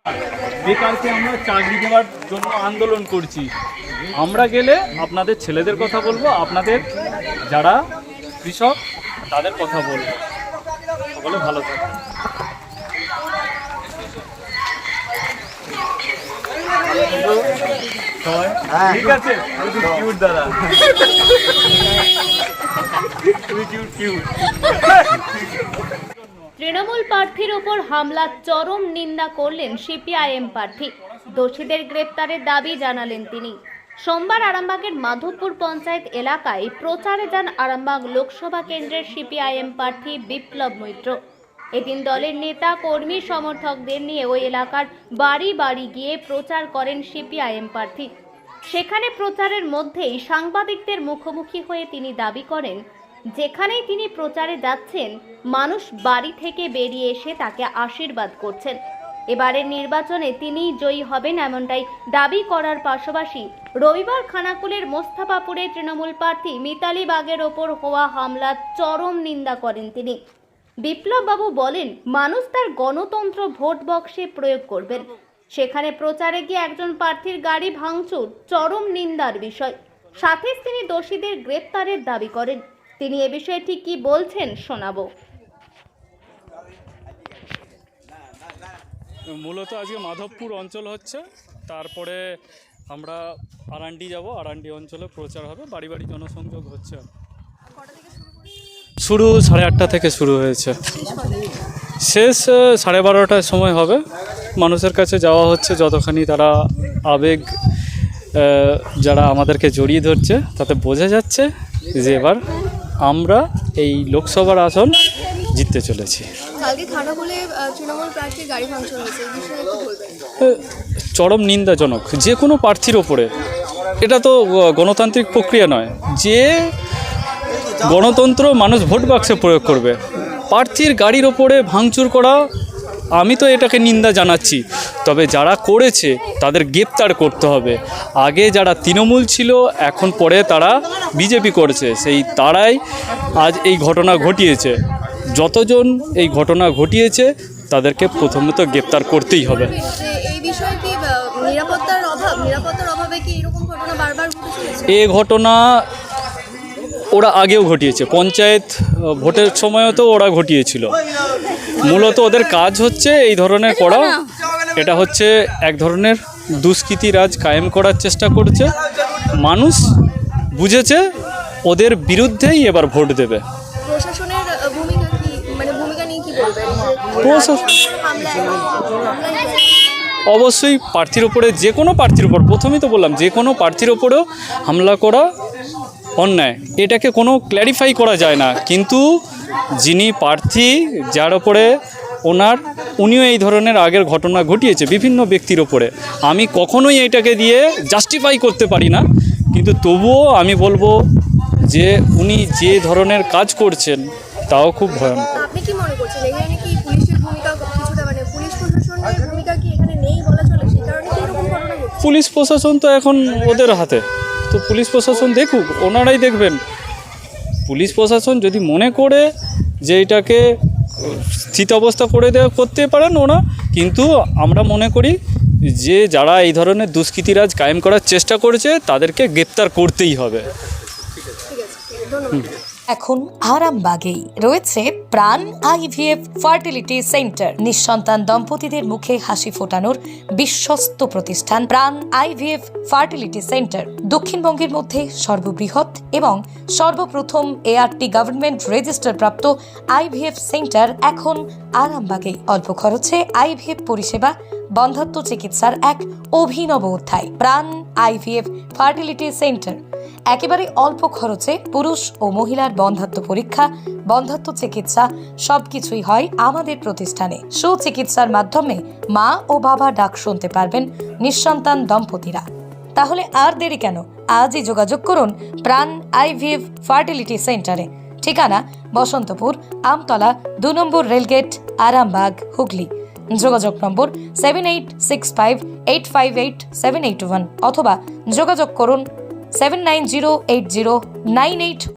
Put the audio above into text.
বেকারকে আমরা চাকরি দেওয়ার জন্য আন্দোলন করছি। আমরা গেলে আপনাদের ছেলেদের কথা বলবো, আপনাদের যারা কৃষক তাদের কথা বলবো। সকলে ভালো থাকবে। ঠিক আছে, কিউট দাদা, তুমি কিউট। তৃণমূল প্রার্থীর ওপর হামলা চরম নিন্দা করলেন সিপিআইএম প্রার্থী। দোষীদের গ্রেপ্তারের দাবি জানালেন তিনি। সোমবার আরামবাগের মাধবপুর পঞ্চায়েত এলাকায় প্রচারে যান আরামবাগ লোকসভা কেন্দ্রের সিপিআইএম প্রার্থী বিপ্লব মৈত্র। এদিন দলের নেতা কর্মী সমর্থকদের নিয়ে ওই এলাকার বাড়ি বাড়ি গিয়ে প্রচার করেন সিপিআইএম প্রার্থী। সেখানে প্রচারের মধ্যেই সাংবাদিকদের মুখোমুখি হয়ে তিনি দাবি করেন, যেখানেই তিনি প্রচারে যাচ্ছেন মানুষ বাড়ি থেকে বেরিয়ে এসে তাকে আশীর্বাদ করছেন। এবারের নির্বাচনে তিনিই জয়ী হবেন এমনটাই দাবি করার পাশাপাশি রবিবার খানাকুলের মোস্তাফাপুরে তৃণমূল প্রার্থী মিতালি বাগের ওপর হওয়া হামলার চরম নিন্দা করেন তিনি। বিপ্লব বাবু বলেন, মানুষ তার গণতন্ত্র ভোট বক্সে প্রয়োগ করবেন। সেখানে প্রচারে গিয়ে একজন প্রার্থীর গাড়ি ভাঙচুর চরম নিন্দার বিষয়। সাথে তিনি দোষীদের গ্রেপ্তারের দাবি করেন। তিনি এ বিষয়ে ঠিক কি বলছেন শোনাবো। মূলত আজকে মাধবপুর অঞ্চল হচ্ছে, তারপরে আমরা আরান্ডি যাব, আরান্ডি অঞ্চলে প্রচার হবে, বাড়ি বাড়ি জনসংযোগ হচ্ছে। শুরু 8:30 থেকে শুরু হয়েছে, শেষ 12:30টার সময় হবে। মানুষের কাছে যাওয়া হচ্ছে, যতখানি তারা আবেগ যারা আমাদেরকে জড়িয়ে ধরছে তাতে বোঝা যাচ্ছে যে এবার আমরা এই লোকসভার আসন জিততে চলেছি। কালকে খানাকুলে তৃণমূল প্রার্থীর গাড়ি ভাঙচুর হয়েছে, এই বিষয়ে একটু বলবেন। চরম নিন্দাজনক যে কোনো প্রার্থীর ওপরে। এটা তো গণতান্ত্রিক প্রক্রিয়া নয় যে গণতন্ত্র মানুষ ভোট বাক্সে প্রয়োগ করবে। প্রার্থীর গাড়ির ওপরে ভাঙচুর করা, আমি তো এটাকে নিন্দা জানাচ্ছি। তবে যারা করেছে তাদের গ্রেপ্তার করতে হবে। আগে যারা তৃণমূল ছিল, এখন পরে তারা বিজেপি করছে, সেই তারাই আজ এই ঘটনা ঘটিয়েছে। যতজন এই ঘটনা ঘটিয়েছে তাদেরকে প্রথমত গ্রেপ্তার করতেই হবে। এই বিষয়ে কি নিরাপত্তার অভাবে কি এরকম ঘটনা বারবার ঘটেছে? এই ঘটনা ওরা আগেও ঘটিয়েছে, পঞ্চায়েত ভোটের সময়ও তো ওরা ঘটিয়েছিল। মূলত ওদের কাজ হচ্ছে এই ধরনের করা। এটা হচ্ছে এক ধরনের দুষ্কৃতি রাজ কায়েম করার চেষ্টা করছে। মানুষ বুঝেছে ওদের বিরুদ্ধেই এবার ভোট দেবে। প্রশাসনের ভূমিকা নিয়ে কি বলবেন? অবশ্যই প্রার্থীর ওপরে, যে কোনো প্রার্থীর ওপর, প্রথমেই তো বললাম যে কোনো প্রার্থীর ওপরেও হামলা করা অন্যায়, এটাকে কোনো ক্ল্যারিফাই করা যায় না। কিন্তু যিনি প্রার্থী, যার ওপরে উনিও এই ধরনের আগের ঘটনা ঘটিয়েছে বিভিন্ন ব্যক্তির ওপরে, আমি কখনোই এটাকে দিয়ে জাস্টিফাই করতে পারি না। কিন্তু তবুও আমি বলবো যে উনি যে ধরনের কাজ করছেন তাও খুব ভয়ঙ্কর। আপনি কি মনে করছেন এখানে কি পুলিশের ভূমিকা কিছুটা, পুলিশ প্রশাসনের ভূমিকা কি এখানে নেই বলা চলে? সেই কারণে কি এরকম ঘটনা ঘটছে? পুলিশ প্রশাসন তো এখন ওদের হাতে, তো পুলিশ প্রশাসন দেখুক, ওনারাই দেখবেন। পুলিশ প্রশাসন যদি মনে করে যে এটাকে স্থিতাবস্থা করে করতে পারেন ওরা, কিন্তু আমরা মনে করি যে যারা এই ধরনের দুষ্কৃতিরাজ কায়েম করার চেষ্টা করেছে তাদেরকে গ্রেপ্তার করতেই হবে। এখন আরামবাগেই রয়েছে প্রাণ আইভিএফ ফার্টিলিটি সেন্টার। নিঃসন্তান দম্পতিদের মুখে হাসি ফোটানোর বিশ্বস্ত প্রতিষ্ঠান প্রাণ আইভিএফ ফার্টিলিটি সেন্টার। দক্ষিণবঙ্গের মধ্যে সর্ববৃহৎ এবং সর্বপ্রথম এআরটি গভর্নমেন্ট রেজিস্টার প্রাপ্ত আইভিএফ সেন্টার এখন আরামবাগেই। অল্প খরচে আইভিএফ পরিষেবা, বন্ধ্যাত্ব চিকিৎসার এক অভিনব অধ্যায়। প্রাণ আইভিএফ ফার্টিলিটি সেন্টার একেবারে অল্প খরচে পুরুষ ও মহিলার বন্ধ্যাত্ব পরীক্ষা, বন্ধ্যাত্ব চিকিৎসা সবকিছুই হয় আমাদের প্রতিষ্ঠানে। সুচিকিৎসার মাধ্যমে মা ও বাবা ডাক শুনতে পারবেন নিঃসন্তান দম্পতিরা। তাহলে আর দেরি কেন? আজই যোগাযোগ করুন প্রাণ আইভিএফ ফার্টিলিটি সেন্টারে। ঠিকানা বসন্তপুর, আমতলা, 2 নম্বর রেলগেট, আরামবাগ, হুগলি। যোগাযোগ নম্বর 7865858781 অথবা যোগাযোগ করুন 79080981